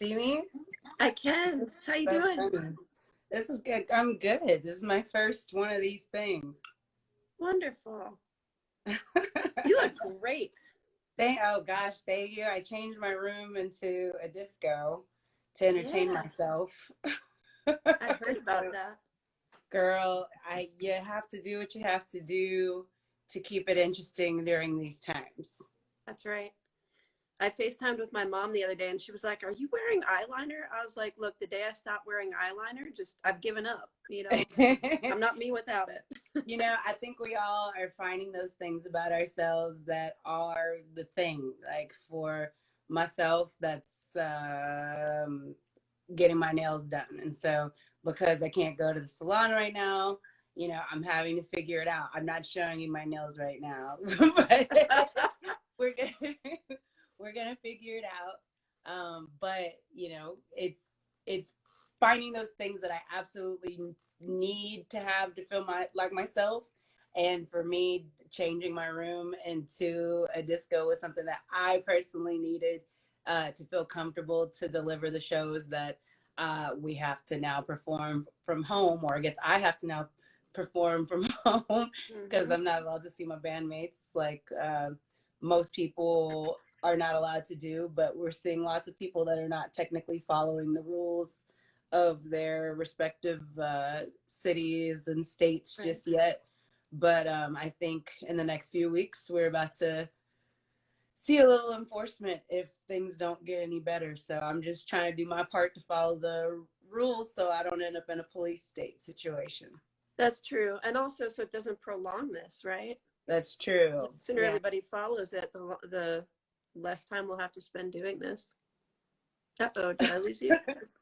see me? I can. How you So doing? funny. This is good. I'm good. This is my first one of these things. Wonderful. You look great. Oh gosh, thank you. I changed my room into a disco to entertain Yeah, myself. I heard about So, that. girl, I you have to do what you have to do to keep it interesting during these times. That's right. I FaceTimed with my mom the other day and she was like, "Are you wearing eyeliner?" I was like, "Look, the day I stopped wearing eyeliner, just I've given up, you know. I'm not me without it." I think we all are finding those things about ourselves that are the thing. Like for myself, that's getting my nails done. And so because I can't go to the salon right now, I'm having to figure it out. I'm not showing you my nails right now, but we're gonna we're gonna figure it out. But it's finding those things that I absolutely need to have to feel myself. And for me, changing my room into a disco was something that I personally needed to feel comfortable to deliver the shows that we have to now perform from home, or I guess I have to now perform from home because Hmm. I'm not allowed to see my bandmates like most people are not allowed to do. But we're seeing lots of people that are not technically following the rules of their respective cities and states Right. just yet. But I think in the next few weeks, we're about to see a little enforcement if things don't get any better. So I'm just trying to do my part to follow the rules so I don't end up in a police state situation. That's true. And also so it doesn't prolong this, right? That's The true. sooner Yeah. everybody follows it, the less time we'll have to spend doing this. Uh-oh, did I lose you?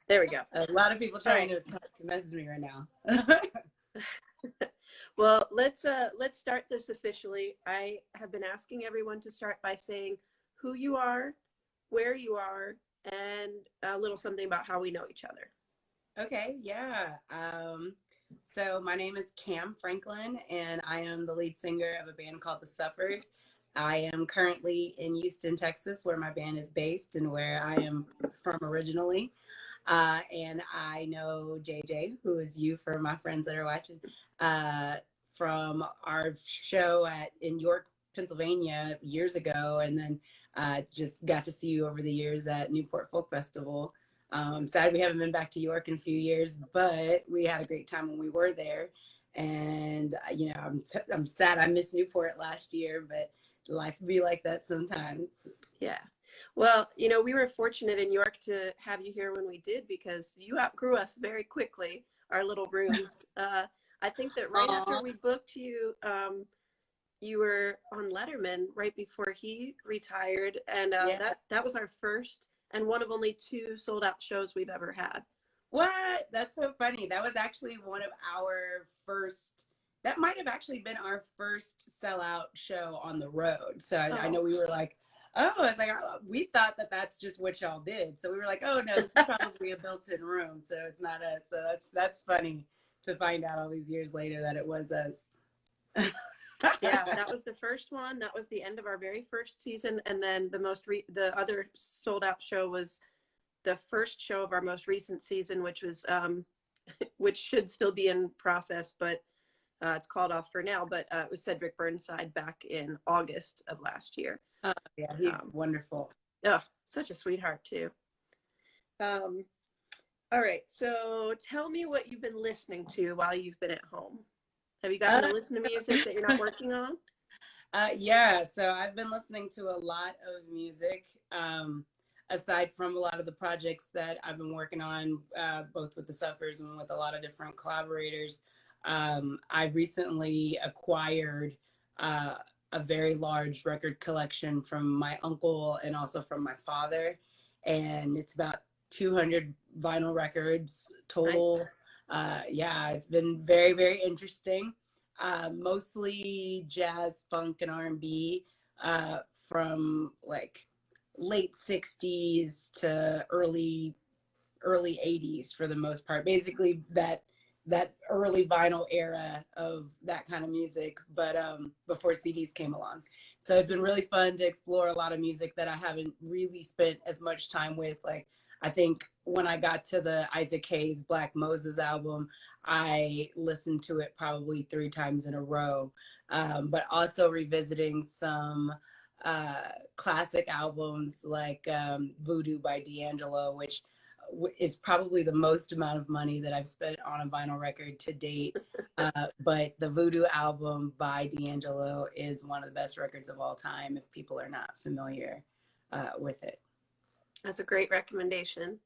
There we go. A lot of people All trying right. to message me right now. Well, let's start this officially. I have been asking everyone to start by saying who you are, where you are, and a little something about how we know each other. Okay, yeah. So my name is Kam Franklin, and I am the lead singer of a band called The Suffers. I am currently in Houston, Texas, where my band is based and where I am from originally. And I know JJ, who is you for my friends that are watching, uh, from our show in York, Pennsylvania years ago, and then just got to see you over the years at Newport Folk Festival. Sad we haven't been back to York in a few years, but we had a great time when we were there. And I'm sad I missed Newport last year, but life be like that sometimes. Yeah. Well, you know, we were fortunate in York to have you here when we did because you outgrew us very quickly, our little room. I think that right after Aw, we booked you, you were on Letterman right before he retired, and yeah. that was our first and one of only two sold out shows we've ever had. What? That's so funny. That was actually one of our first, that might have actually been our first sellout show on the road. So I Oh, know we were like, oh, it's like, we thought that that's just what y'all did. So we were like, oh no, this is probably a built-in room. So it's not us. So that's funny to find out all these years later that it was us. yeah, that was the first one. That was the end of our very first season, and then the other sold out show was the first show of our most recent season, which was which should still be in process, but it's called off for now. But it was Cedric Burnside back in August of last year. Oh, yeah, he's Um, wonderful. oh, such a sweetheart too. Um, all right, so tell me what you've been listening to while you've been at home. Have you gotten to Uh, listen to music that you're not working on? yeah, so I've been listening to a lot of music, aside from a lot of the projects that I've been working on, both with the Suffers and with a lot of different collaborators. I recently acquired uh, a very large record collection from my uncle and also from my father, and it's about 200 vinyl records Nice. total. Yeah, it's been very, very interesting. Mostly jazz, funk, and R&B, from like late 60s to early 80s for the most part. Basically that early vinyl era of that kind of music, but before CDs came along. So it's been really fun to explore a lot of music that I haven't really spent as much time with. Like I think when I got to the Isaac Hayes Black Moses album, I listened to it probably 3 times in a row. But also revisiting some classic albums like Voodoo by D'Angelo, which is probably the most amount of money that I've spent on a vinyl record to date. But the Voodoo album by D'Angelo is one of the best records of all time if people are not familiar with it. That's a great recommendation.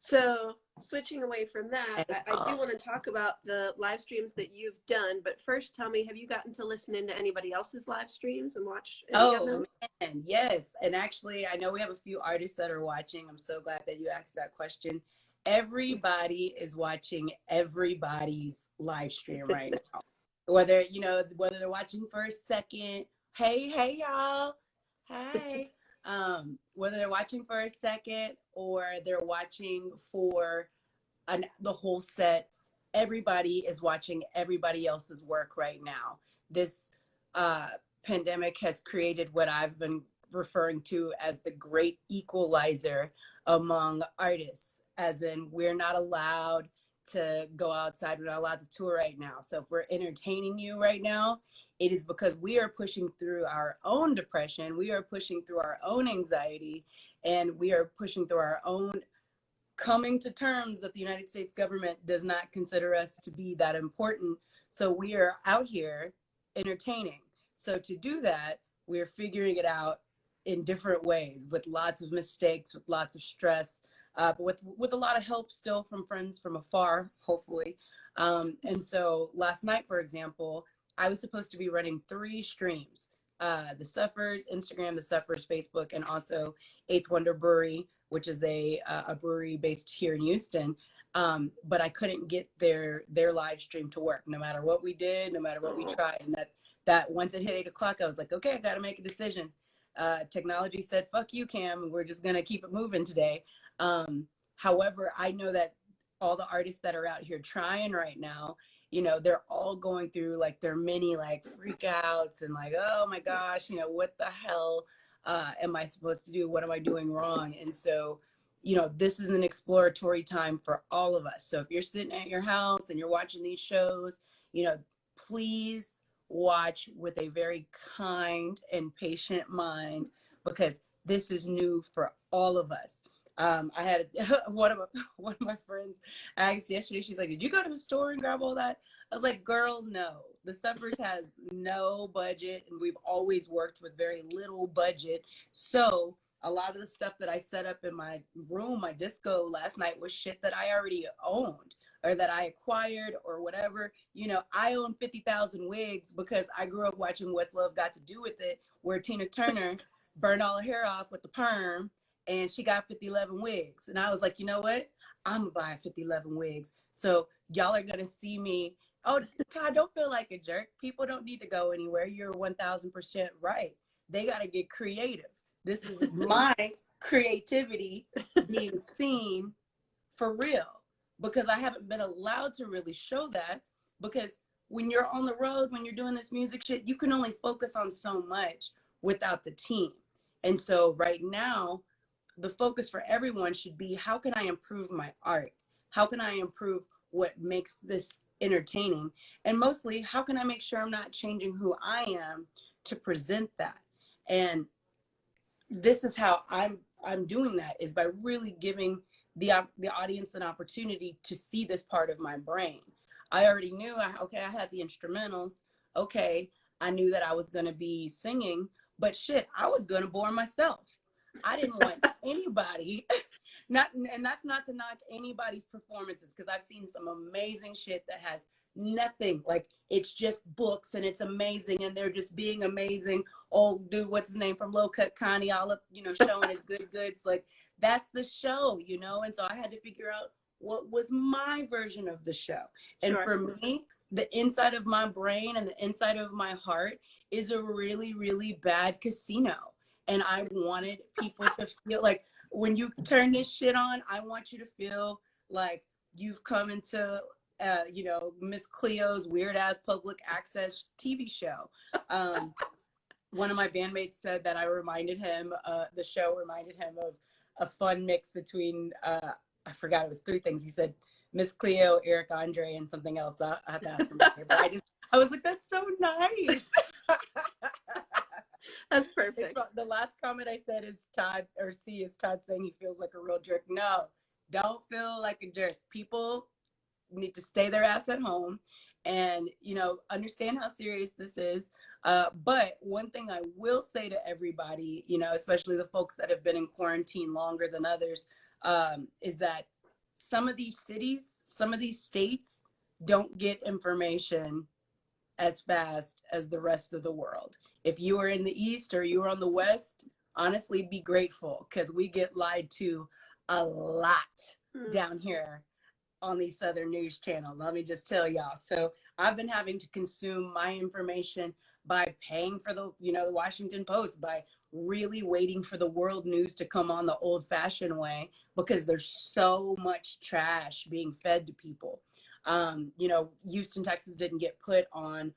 So switching away from that, I do want to talk about the live streams that you've done. But first, tell me, have you gotten to listen into anybody else's live streams and watch any of them? Man, yes. And actually, I know we have a few artists that are watching. I'm so glad that you asked that question. Everybody is watching everybody's live stream right now. Whether they're watching for a second, hey y'all, hey. Whether they're watching for a second or they're watching for the whole set, everybody is watching everybody else's work right now. This pandemic has created what I've been referring to as the great equalizer among artists, as in we're not allowed to go outside, we're not allowed to tour right now. So if we're entertaining you right now, it is because we are pushing through our own depression, we are pushing through our own anxiety, and we are pushing through our own coming to terms that the United States government does not consider us to be that important. So we are out here entertaining. So to do that, we're figuring it out in different ways with lots of mistakes, with lots of stress, but with a lot of help still from friends from afar, hopefully. And so last night, for example, I was supposed to be running 3 streams, the Suffers Instagram, the Suffers Facebook, and also Eighth Wonder Brewery, which is a brewery based here in Houston. But I couldn't get their live stream to work, no matter what we did, no matter what we tried. And that once it hit 8 o'clock, I was like, okay, I got to make a decision. Technology said, fuck you, Cam. We're just going to keep it moving today. However, I know that all the artists that are out here trying right now, they're all going through like their mini like freak outs and like, oh my gosh, what the hell am I supposed to do? What am I doing wrong? And so, this is an exploratory time for all of us. So if you're sitting at your house and you're watching these shows, please watch with a very kind and patient mind, because this is new for all of us. I had one of my friends asked yesterday, she's like, did you go to the store and grab all that? I was like, girl, no. The Suffers has no budget, and we've always worked with very little budget. So a lot of the stuff that I set up in my room, my disco last night, was shit that I already owned or that I acquired or whatever. I own 50,000 wigs because I grew up watching What's Love Got to Do with It, where Tina Turner burned all her hair off with the perm, and she got 5011 wigs. And I was like, you know what? I'm gonna buy 5011 wigs. So y'all are gonna see me. Oh, Todd, don't feel like a jerk. People don't need to go anywhere. You're 1000% right. They gotta get creative. This is my creativity being seen for real, because I haven't been allowed to really show that, because when you're on the road, when you're doing this music shit, you can only focus on so much without the team. And so right now, the focus for everyone should be, how can I improve my art? How can I improve what makes this entertaining? And mostly, how can I make sure I'm not changing who I am to present that? And this is how I'm doing that, is by really giving the audience an opportunity to see this part of my brain. I already knew, I had the instrumentals. Okay, I knew that I was going to be singing, but shit, I was going to bore myself. I didn't want anybody, and that's not to knock anybody's performances, because I've seen some amazing shit that has nothing, like it's just books and it's amazing and they're just being amazing. Oh, dude, what's his name from Low Cut Connie, all up, showing his good goods. Like, that's the show, and so I had to figure out what was my version of the show. And Sure. For me, the inside of my brain and the inside of my heart is a really, really bad casino. And I wanted people to feel like, when you turn this shit on, I want you to feel like you've come into, Miss Cleo's weird ass public access TV show. One of my bandmates said that the show reminded him of a fun mix between I forgot, it was three things. He said Miss Cleo, Eric Andre, and something else. I have to ask him later, but I was like, that's so nice. That's perfect. The last comment I said is Todd, or C is Todd saying he feels like a real jerk. No, don't feel like a jerk. People need to stay their ass at home and, you know, understand how serious this is. But one thing I will say to everybody, you know, especially the folks that have been in quarantine longer than others, is that some of these cities, some of these states don't get information as fast as the rest of the world. If you are in the East or you are on the West, honestly, be grateful, because we get lied to a lot down here on these Southern news channels. Let me just tell y'all. So I've been having to consume my information by paying for the, you know, the Washington Post, by really waiting for the world news to come on the old fashioned way, because there's so much trash being fed to people. You know, Houston, Texas didn't get put on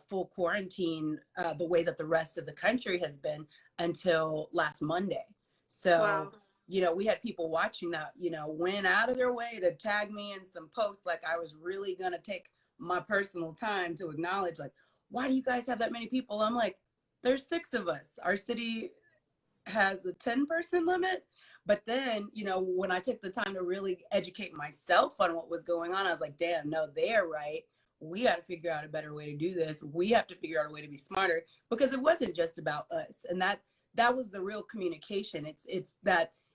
full quarantine the way that the rest of the country has been until last Monday. So, wow. You know, we had people watching that, you know, went out of their way to tag me in some posts like I was really going to take my personal time to acknowledge, like, why do you guys have that many people? I'm like, there's 6 of us. Our city has a 10-person limit. But then, you know, when I took the time to really educate myself on what was going on, I was like, damn, no, they're right. We got to figure out a better way to do this. We have to figure out a way to be smarter, because it wasn't just about us. And that was the real communication.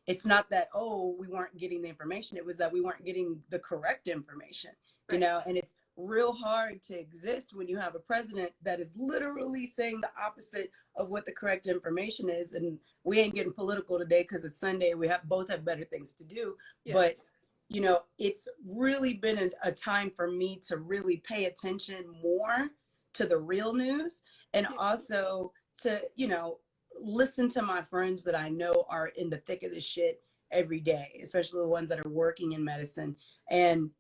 It's not that, oh, we weren't getting the information. It was that we weren't getting the correct information, you know, and it's real hard to exist when you have a president that is literally saying the opposite of what the correct information is. And we ain't getting political today because it's Sunday. We both have better things to do. Yeah. But, you know, it's really been a time for me to really pay attention more to the real news, and also to, you know, listen to my friends that I know are in the thick of this shit every day, especially the ones that are working in medicine. And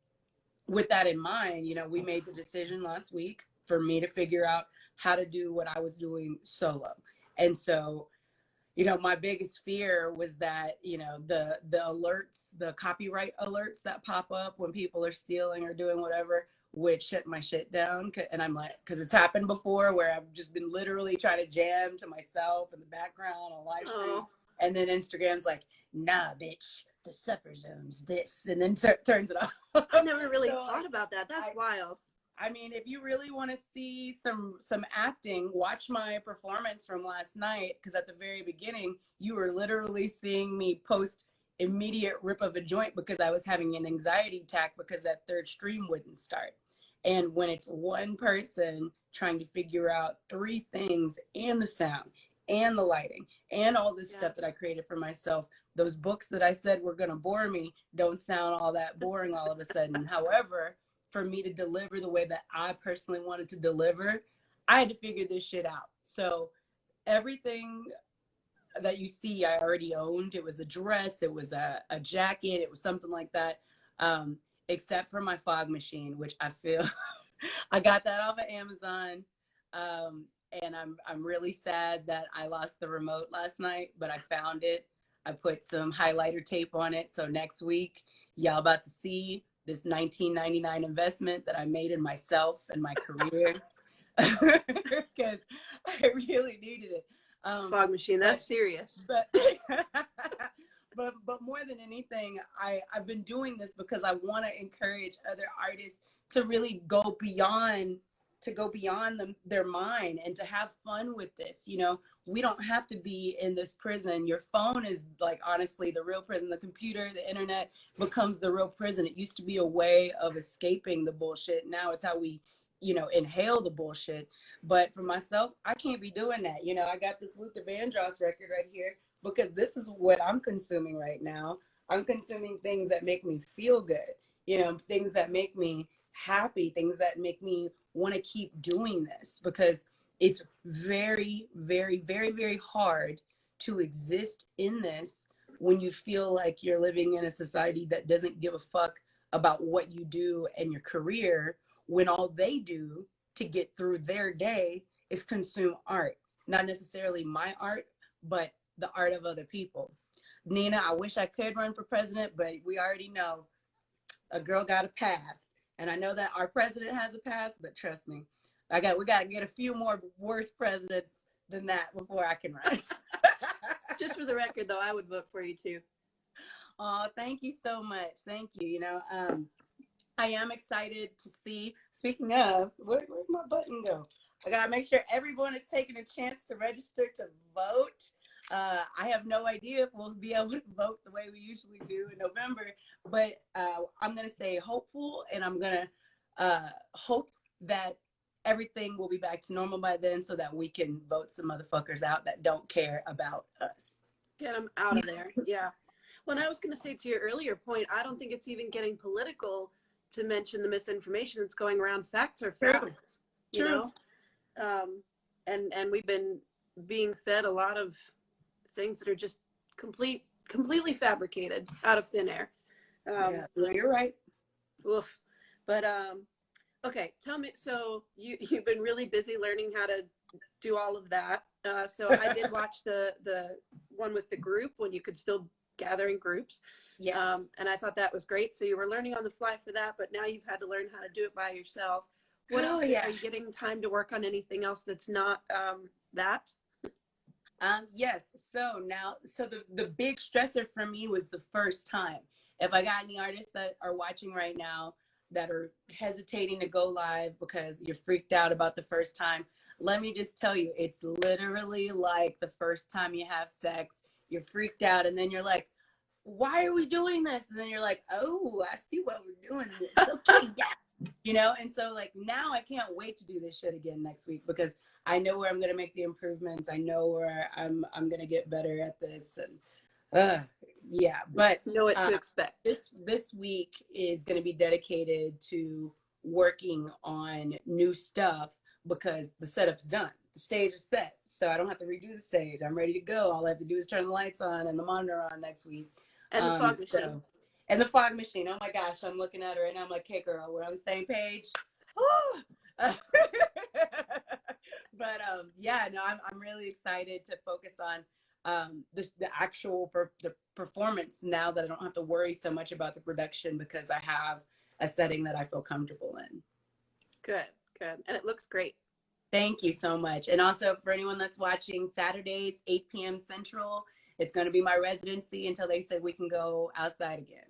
with that in mind, you know, we made the decision last week for me to figure out how to do what I was doing solo. And so, you know, my biggest fear was that, you know, the alerts, the copyright alerts that pop up when people are stealing or doing whatever, would shut my shit down. And I'm like, because it's happened before where I've just been literally trying to jam to myself in the background on live stream. And then Instagram's like, nah, bitch, the suffer zone's this, and then turns it off. I never really thought about that. That's wild. I mean, if you really want to see some acting, watch my performance from last night, because at the very beginning, you were literally seeing me post immediate rip of a joint because I was having an anxiety attack because that third stream wouldn't start. And when it's one person trying to figure out 3 things, and the sound and the lighting and all this stuff that I created for myself, those books that I said were going to bore me don't sound all that boring all of a sudden. However, for me to deliver the way that I personally wanted to deliver, I had to figure this shit out. So everything that you see, I already owned. It was a dress, it was a jacket, it was something like that, except for my fog machine, which I feel I got that off of Amazon. And I'm really sad that I lost the remote last night, but I found it. I put some highlighter tape on it. So next week, y'all about to see this $19.99 investment that I made in myself and my career, because I really needed it. Fog machine, that's serious. But but more than anything, I've been doing this because I want to encourage other artists to really go beyond their mind and to have fun with this. You know, we don't have to be in this prison. Your phone is, like, honestly the real prison. The computer, the internet becomes the real prison. It used to be a way of escaping the bullshit. Now it's how we, you know, inhale the bullshit. But for myself, I can't be doing that. You know, I got this Luther Vandross record right here because this is what I'm consuming right now. I'm consuming things that make me feel good, you know, things that make me happy, things that make me want to keep doing this, because it's very, very, very, very hard to exist in this when you feel like you're living in a society that doesn't give a fuck about what you do and your career, when all they do to get through their day is consume art. Not necessarily my art, but the art of other people. Nina, I wish I could run for president, but we already know a girl got a pass. And I know that our president has a pass, but trust me, we got to get a few more worse presidents than that before I can run. Just for the record, though, I would vote for you too. Oh, thank you so much. Thank you. You know, I am excited to see. Speaking of, where'd my button go? I gotta make sure everyone is taking a chance to register to vote. I have no idea if we'll be able to vote the way we usually do in November, but I'm gonna say hopeful, and I'm gonna hope that everything will be back to normal by then, so that we can vote some motherfuckers out that don't care about us. Get them out of there. Yeah. Well, and I was going to say, to your earlier point, I don't think it's even getting political to mention the misinformation that's going around. Facts are facts. True. You know? And we've been being fed a lot of things that are just completely fabricated out of thin air. Yeah, you're right. Oof. But okay, tell me. So you've been really busy learning how to do all of that. So I did watch the one with the group when you could still gather in groups. Yeah. And I thought that was great. So you were learning on the fly for that, but now you've had to learn how to do it by yourself. What else? Are you getting time to work on anything else that's not that? Yes. So the big stressor for me was the first time. If I got any artists that are watching right now that are hesitating to go live because you're freaked out about the first time, let me just tell you, it's literally like the first time you have sex. You're freaked out, and then you're like, why are we doing this? And then you're like, oh, I see what we're doing this. Okay, yeah. You know, and so like now I can't wait to do this shit again next week, because I know where I'm gonna make the improvements. I know where I'm gonna get better at this, and yeah. But know what to expect. This week is gonna be dedicated to working on new stuff, because the setup's done. The stage is set, so I don't have to redo the stage. I'm ready to go. All I have to do is turn the lights on and the monitor on next week. And the fog machine. And the fog machine. Oh my gosh, I'm looking at her right now. I'm like, hey girl, we're on the same page. But yeah, no, I'm really excited to focus on the actual the performance, now that I don't have to worry so much about the production, because I have a setting that I feel comfortable in. Good. And it looks great. Thank you so much. And also, for anyone that's watching, Saturdays, 8 p.m. Central, it's going to be my residency until they say we can go outside again.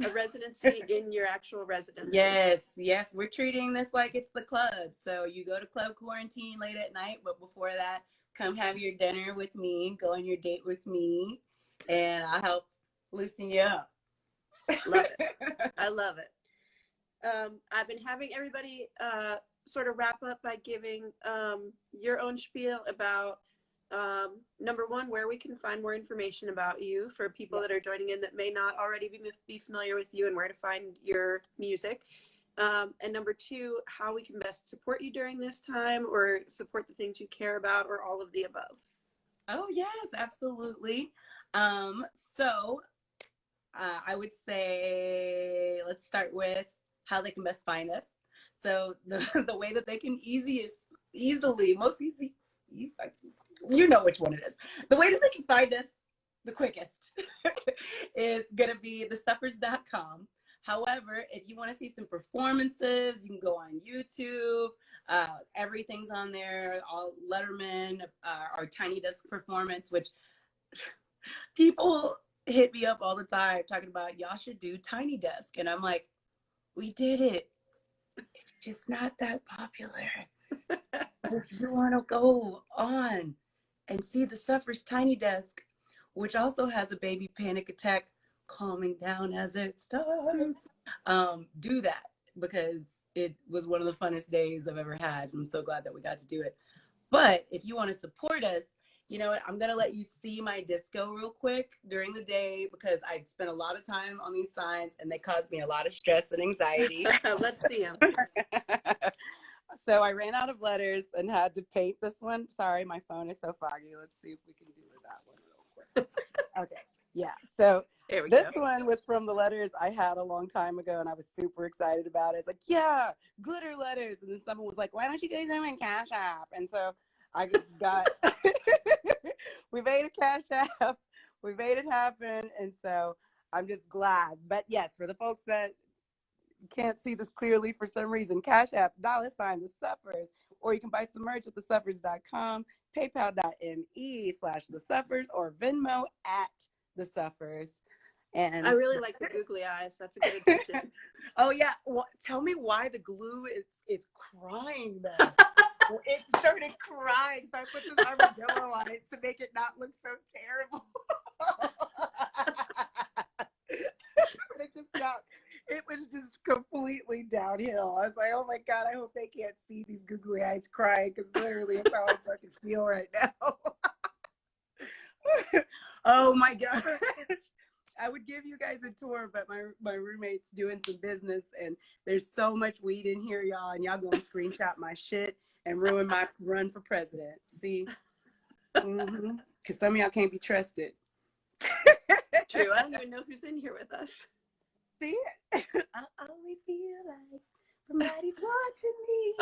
A residency in your actual residence. Yes. We're treating this like it's the club. So you go to Club Quarantine late at night, but before that, come have your dinner with me, go on your date with me, and I'll help loosen you up. Love it. I love it. I've been having everybody sort of wrap up by giving your own spiel about number one, where we can find more information about you for people that are joining in that may not already be familiar with you, and where to find your music. And number two, how we can best support you during this time, or support the things you care about, or all of the above. Oh, yes, absolutely. So I would say, let's start with how they can best find us. So the way that they can most easy, you know which one it is. The way that they can find us the quickest is going to be thesuffers.com. However, if you want to see some performances, you can go on YouTube. Everything's on there. All Letterman, our Tiny Desk performance, which people hit me up all the time talking about, y'all should do Tiny Desk. And I'm like, we did it. It's just not that popular. But if you want to go on and see the Suffers Tiny Desk, which also has a baby panic attack calming down as it starts, do that, because it was one of the funnest days I've ever had. I'm so glad that we got to do it. But if you want to support us, you know what, I'm going to let you see my disco real quick during the day, because I spent a lot of time on these signs and they caused me a lot of stress and anxiety. Let's see them. So I ran out of letters and had to paint this one. Sorry, my phone is so foggy. Let's see if we can do that one real quick. Okay, yeah. So this one was from the letters I had a long time ago, and I was super excited about it. It's like, yeah, glitter letters. And then someone was like, why don't you guys them in Cash App? And so I got, we made a Cash App we made it happen. And so I'm just glad. But yes, for the folks that can't see this clearly for some reason, Cash App, $, The Suffers, or you can buy some merch at thesuffers.com, paypal.me/The Suffers, or Venmo at The Suffers. And I really like the googly eyes. That's a good addition. Oh yeah, well, tell me why the glue is crying though. It started crying, so I put this armadillo on it to make it not look so terrible. It was just completely downhill. I was like, oh my God, I hope they can't see these googly eyes crying, because literally it's how I fucking feel right now. Oh my God. I would give you guys a tour, but my roommate's doing some business, and there's so much weed in here, y'all, and y'all gonna screenshot my shit and ruin my run for president. See? Because some of y'all can't be trusted. True. I don't even know who's in here with us. See? I always feel like somebody's watching me.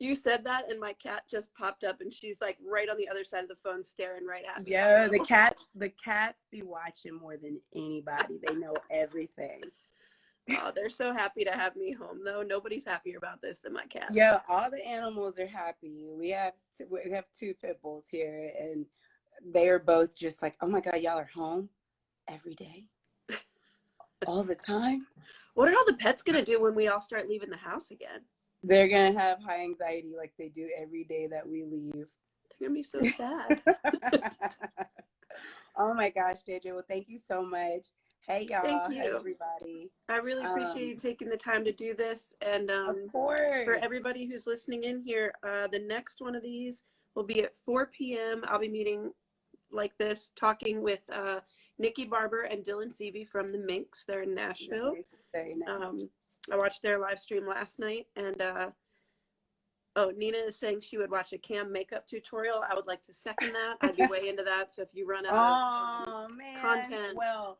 You said that, and my cat just popped up, and she's like right on the other side of the phone, staring right at me. Yeah, the cats be watching more than anybody. They know everything. Oh, they're so happy to have me home, though. Nobody's happier about this than my cat. Yeah, all the animals are happy. We have two pit bulls here, and they are both just like, oh my God, y'all are home every day, all the time. What are all the pets gonna do when we all start leaving the house again? They're gonna have high anxiety like they do every day that we leave. They're gonna be so sad. Oh my gosh, JJ. Well, thank you so much. Hey y'all. Thank you. Hey everybody. I really appreciate you taking the time to do this. And of course, for everybody who's listening in here, the next one of these will be at 4 p.m. I'll be meeting like this, talking with Nikki Barber and Dylan Seavey from the Minx. They're in Nashville. Nice. Very nice. I watched their live stream last night, and Nina is saying she would watch a Kam makeup tutorial. I would like to second that. I'd be way into that. So if you run out of content. Well,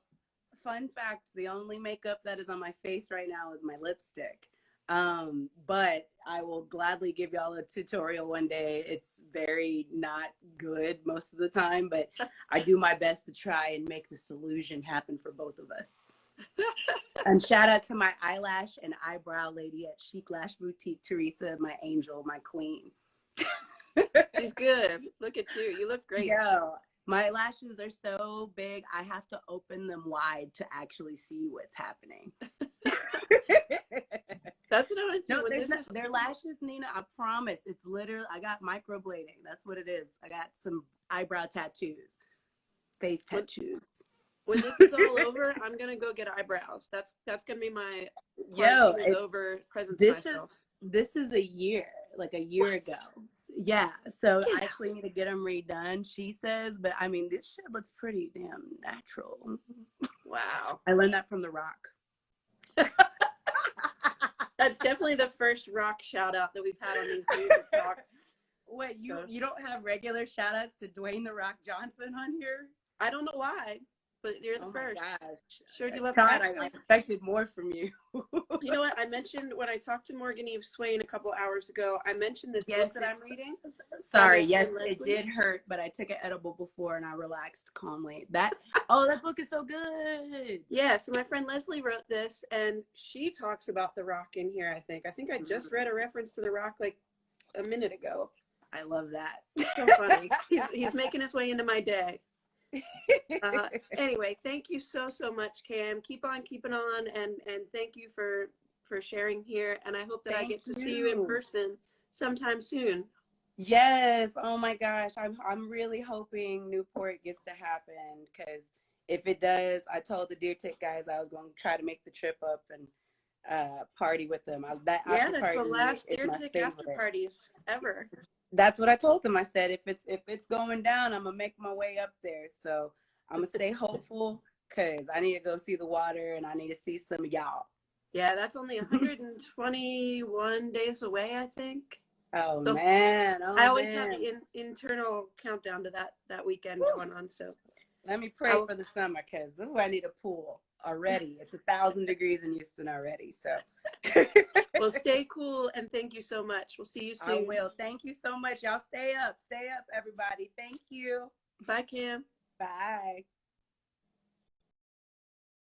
fun fact, the only makeup that is on my face right now is my lipstick. But I will gladly give y'all a tutorial one day. It's very not good most of the time, but I do my best to try and make the solution happen for both of us. And shout out to my eyelash and eyebrow lady at Chic Lash Boutique, Teresa, my angel, my queen. She's good. Look at you. You look great. Yeah. My lashes are so big, I have to open them wide to actually see what's happening. That's what I want to do. No, they're lashes, Nina. I promise. It's literally, I got microblading. That's what it is. I got some eyebrow tattoos, face tattoos. When this is all over, I'm gonna go get eyebrows. That's gonna be my over present to myself. This is a year ago. Yeah, so I actually need to get them redone, she says. But I mean, this shit looks pretty damn natural. Wow. I learned that from The Rock. That's definitely the first Rock shout out that we've had on these music talks. Wait, you don't have regular shout outs to Dwayne The Rock Johnson on here? I don't know why, but you're the first. Gosh. Sure do love God, I expected more from you. You know what? I mentioned when I talked to Morgan Eve Swain a couple hours ago, I mentioned this book that I'm reading. Sorry, yes, it did hurt, but I took an edible before and I relaxed calmly. That book is so good. Yeah, so my friend Leslie wrote this, and she talks about The Rock in here, I think. I just read a reference to The Rock like a minute ago. I love that. So funny. He's making his way into my day. Anyway, thank you so much, Kam. Keep on keeping on, and thank you for sharing here, and I hope that I get to see you in person sometime soon. Yes. Oh my gosh, I'm really hoping Newport gets to happen, because if it does, I told the Deer Tick guys I was going to try to make the trip up and party with them. That's the last Deer Tick after parties ever. That's what I told them. I said, if it's going down, I'm gonna make my way up there. So I'm gonna stay hopeful, because I need to go see the water and I need to see some of y'all. Yeah, that's only 121 days away, I think. Oh so man! I always have the internal countdown to that weekend going on. So let me pray for the summer, because I need a pool already. It's 1,000 degrees in Houston already. So. Well, stay cool, and thank you so much. We'll see you soon. I will. Thank you so much. Y'all stay up, everybody. Thank you. Bye, Cam. Bye.